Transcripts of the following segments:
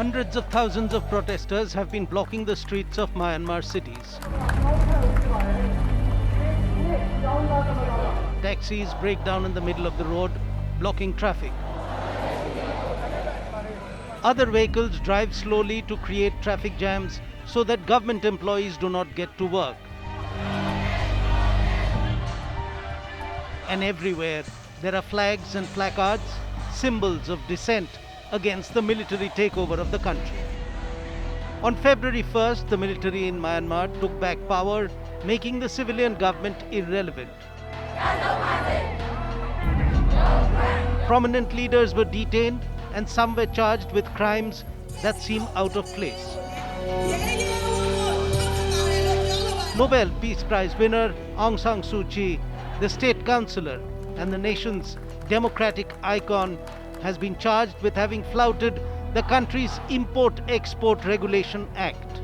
Hundreds of thousands of protesters have been blocking the streets of Myanmar cities. Taxis break down in the middle of the road, blocking traffic. Other vehicles drive slowly to create traffic jams so that government employees do not get to work. And everywhere, there are flags and placards, symbols of dissent against the military takeover of the country. On February 1st, the military in Myanmar took back power, making the civilian government irrelevant. Prominent leaders were detained and some were charged with crimes that seem out of place. Nobel Peace Prize winner Aung San Suu Kyi, the state councillor and the nation's democratic icon, has been charged with having flouted the country's Import-Export Regulation Act.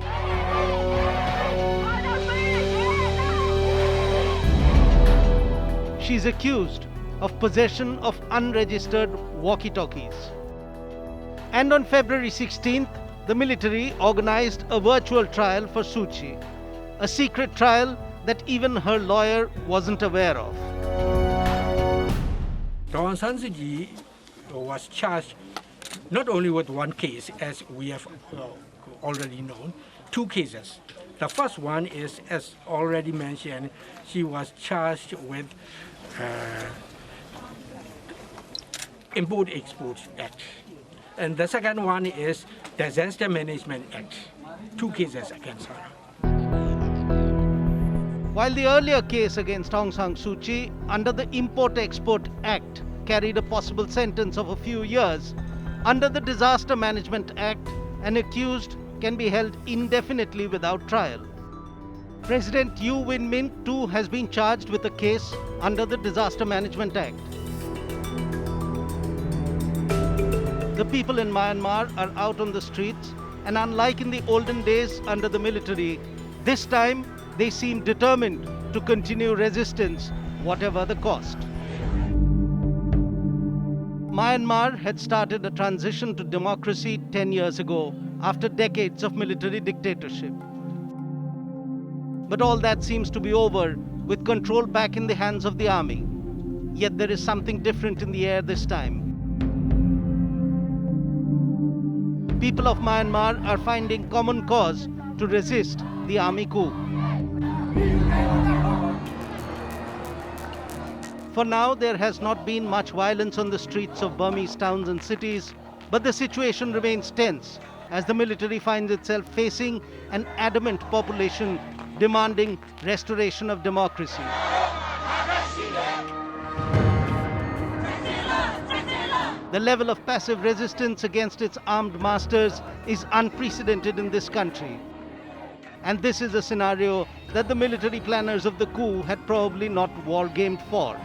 She is accused of possession of unregistered walkie-talkies. And on February 16th, the military organized a virtual trial for Suu Kyi, a secret trial that even her lawyer wasn't aware of. Aung San Suu Kyi was charged not only with one case, as we have already known, two cases. The first one is, as already mentioned, she was charged with Import-Export Act. And the second one is Disaster Management Act. Two cases against her. While the earlier case against Aung San Suu Kyi under the Import-Export Act carried a possible sentence of a few years, under the Disaster Management Act, an accused can be held indefinitely without trial. President U Win Mint too has been charged with a case under the Disaster Management Act. The people in Myanmar are out on the streets, and unlike in the olden days under the military, this time they seem determined to continue resistance, whatever the cost. Myanmar had started a transition to democracy 10 years ago, after decades of military dictatorship. But all that seems to be over, with control back in the hands of the army. Yet there is something different in the air this time. People of Myanmar are finding common cause to resist the army coup. For now, there has not been much violence on the streets of Burmese towns and cities, but the situation remains tense as the military finds itself facing an adamant population demanding restoration of democracy. The level of passive resistance against its armed masters is unprecedented in this country. And this is a scenario that the military planners of the coup had probably not war-gamed for.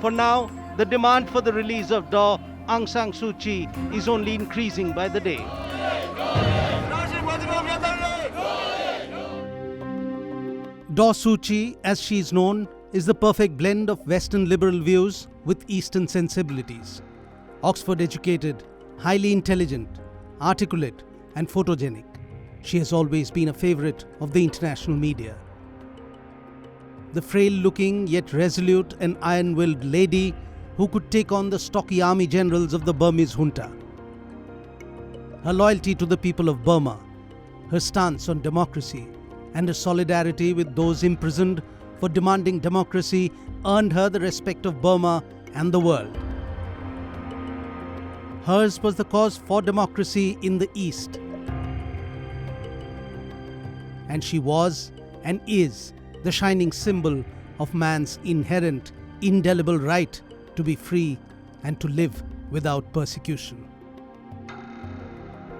For now, the demand for the release of Daw Aung San Suu Kyi is only increasing by the day. Daw Suu Kyi, as she is known, is the perfect blend of Western liberal views with Eastern sensibilities. Oxford-educated, highly intelligent, articulate and photogenic, she has always been a favorite of the international media. The frail-looking yet resolute and iron-willed lady who could take on the stocky army generals of the Burmese junta. Her loyalty to the people of Burma, her stance on democracy, and her solidarity with those imprisoned for demanding democracy earned her the respect of Burma and the world. Hers was the cause for democracy in the East. And she was and is the shining symbol of man's inherent, indelible right to be free and to live without persecution.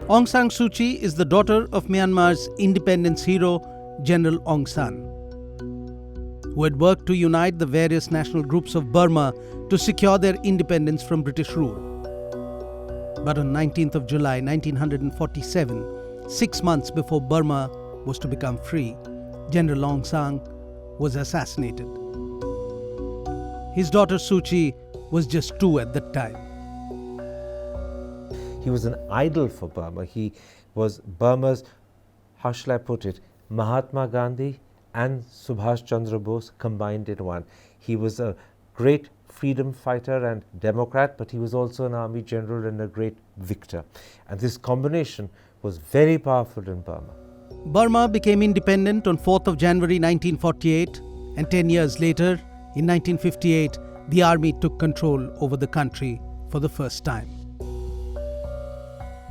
Aung San Suu Kyi is the daughter of Myanmar's independence hero, General Aung San, who had worked to unite the various national groups of Burma to secure their independence from British rule. But on 19th of July 1947, 6 months before Burma was to become free, General Aung San was assassinated. His daughter Suu Kyi was just 2 at that time. He was an idol for Burma. He was Burma's, how shall I put it, Mahatma Gandhi and Subhash Chandra Bose combined in one. He was a great freedom fighter and democrat, but he was also an army general and a great victor. And this combination was very powerful in Burma. Burma became independent on 4th of January 1948, and 10 years later, in 1958, the army took control over the country for the first time.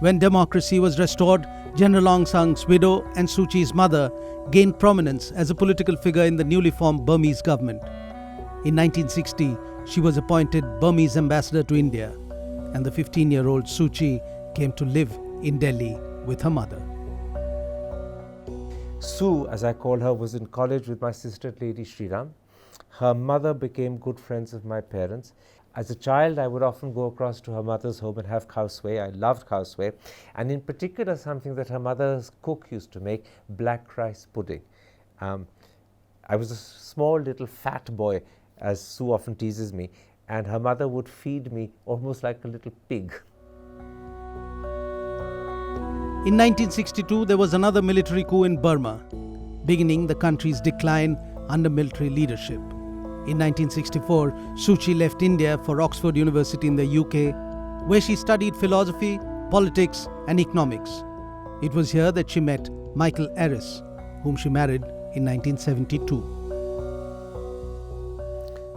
When democracy was restored, General Aung San's widow and Suu Kyi's mother gained prominence as a political figure in the newly formed Burmese government. In 1960, she was appointed Burmese ambassador to India, and the 15-year-old Suu Kyi came to live in Delhi with her mother. Sue, as I call her, was in college with my sister Lady Sriram. Her mother became good friends of my parents. As a child, I would often go across to her mother's home and have khao sway. I loved khao sway, and in particular something that her mother's cook used to make, black rice pudding. I was a small little fat boy, as Sue often teases me, and her mother would feed me almost like a little pig. In 1962, there was another military coup in Burma, beginning the country's decline under military leadership. In 1964, Suu Kyi left India for Oxford University in the UK, where she studied philosophy, politics and economics. It was here that she met Michael Eris, whom she married in 1972.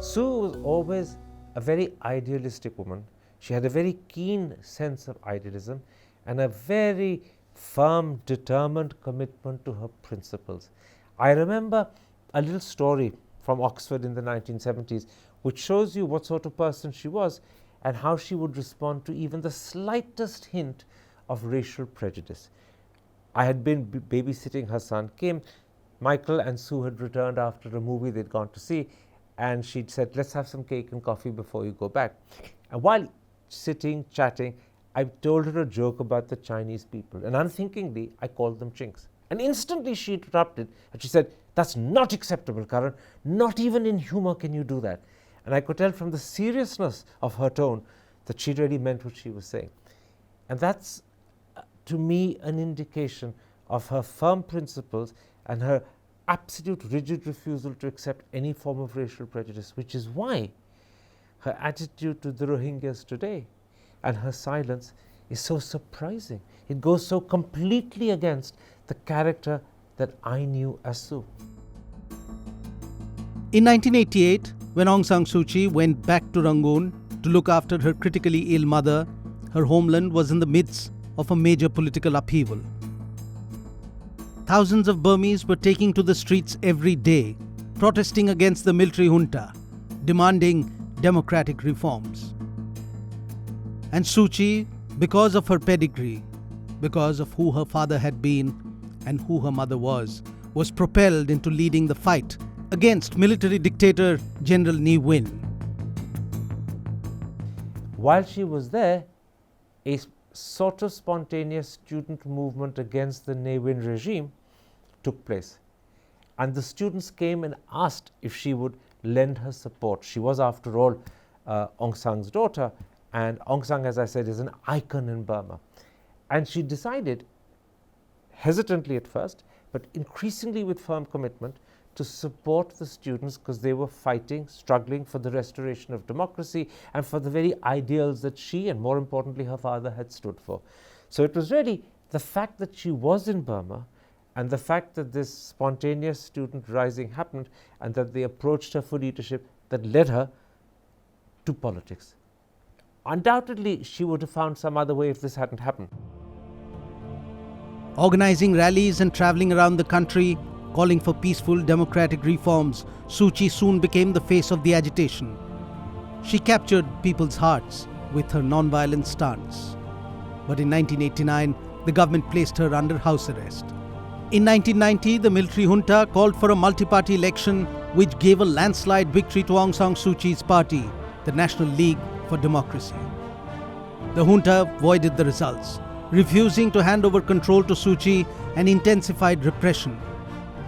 Sue was always a very idealistic woman. She had a very keen sense of idealism and a very firm, determined commitment to her principles. I remember a little story from Oxford in the 1970s, which shows you what sort of person she was and how she would respond to even the slightest hint of racial prejudice. I had been babysitting her son, came, Michael and Sue had returned after a movie they'd gone to see, and she'd said, let's have some cake and coffee before you go back. And while sitting, chatting, I told her a joke about the Chinese people, and unthinkingly, I called them chinks. And instantly she interrupted and she said, that's not acceptable, Karan. Not even in humor can you do that. And I could tell from the seriousness of her tone that she really meant what she was saying. And that's, to me, an indication of her firm principles and her absolute rigid refusal to accept any form of racial prejudice, which is why her attitude to the Rohingyas today and her silence is so surprising. It goes so completely against the character that I knew as Sue. In 1988, when Aung San Suu Kyi went back to Rangoon to look after her critically ill mother, her homeland was in the midst of a major political upheaval. Thousands of Burmese were taking to the streets every day, protesting against the military junta, demanding democratic reforms. And Suu Kyi, because of her pedigree, because of who her father had been and who her mother was propelled into leading the fight against military dictator General Ne Win. While she was there, a sort of spontaneous student movement against the Ne Win regime took place. And the students came and asked if she would lend her support. She was, after all, Aung San's daughter, and Aung San, as I said, is an icon in Burma. And she decided, hesitantly at first, but increasingly with firm commitment, to support the students because they were fighting, struggling for the restoration of democracy and for the very ideals that she and, more importantly, her father had stood for. So it was really the fact that she was in Burma and the fact that this spontaneous student rising happened and that they approached her for leadership that led her to politics. Undoubtedly, she would have found some other way if this hadn't happened. Organizing rallies and traveling around the country, calling for peaceful democratic reforms, Suu Kyi soon became the face of the agitation. She captured people's hearts with her non-violent stance. But in 1989, the government placed her under house arrest. In 1990, the military junta called for a multi-party election which gave a landslide victory to Aung San Suu Kyi's party, the National League for Democracy. The junta voided the results, refusing to hand over control to Suu Kyi and intensified repression.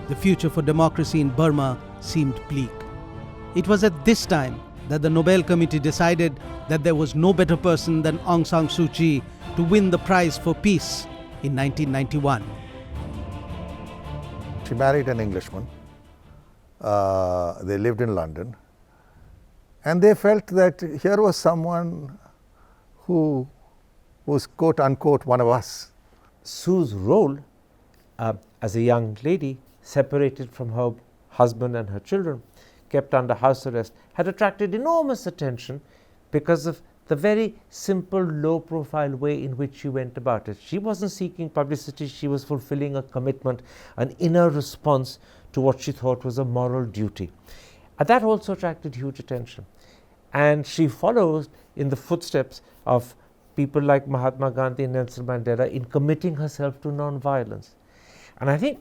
The future for democracy in Burma seemed bleak. It was at this time that the Nobel Committee decided that there was no better person than Aung San Suu Kyi to win the prize for peace in 1991. She married an Englishman. They lived in London. And they felt that here was someone who was quote unquote one of us. Sue's role as a young lady, separated from her husband and her children, kept under house arrest, had attracted enormous attention because of the very simple, low-profile way in which she went about it. She wasn't seeking publicity, she was fulfilling a commitment, an inner response to what she thought was a moral duty. And that also attracted huge attention. And she follows in the footsteps of people like Mahatma Gandhi and Nelson Mandela in committing herself to non-violence. And I think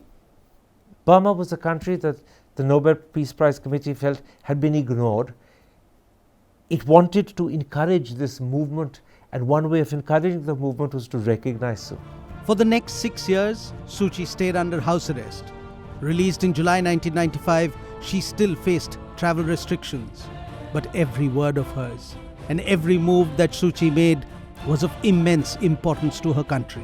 Burma was a country that the Nobel Peace Prize Committee felt had been ignored. It wanted to encourage this movement, and one way of encouraging the movement was to recognize Sue. For the next 6 years, Suu Kyi stayed under house arrest. Released in July 1995, she still faced travel restrictions. But every word of hers and every move that Suu Kyi made was of immense importance to her country.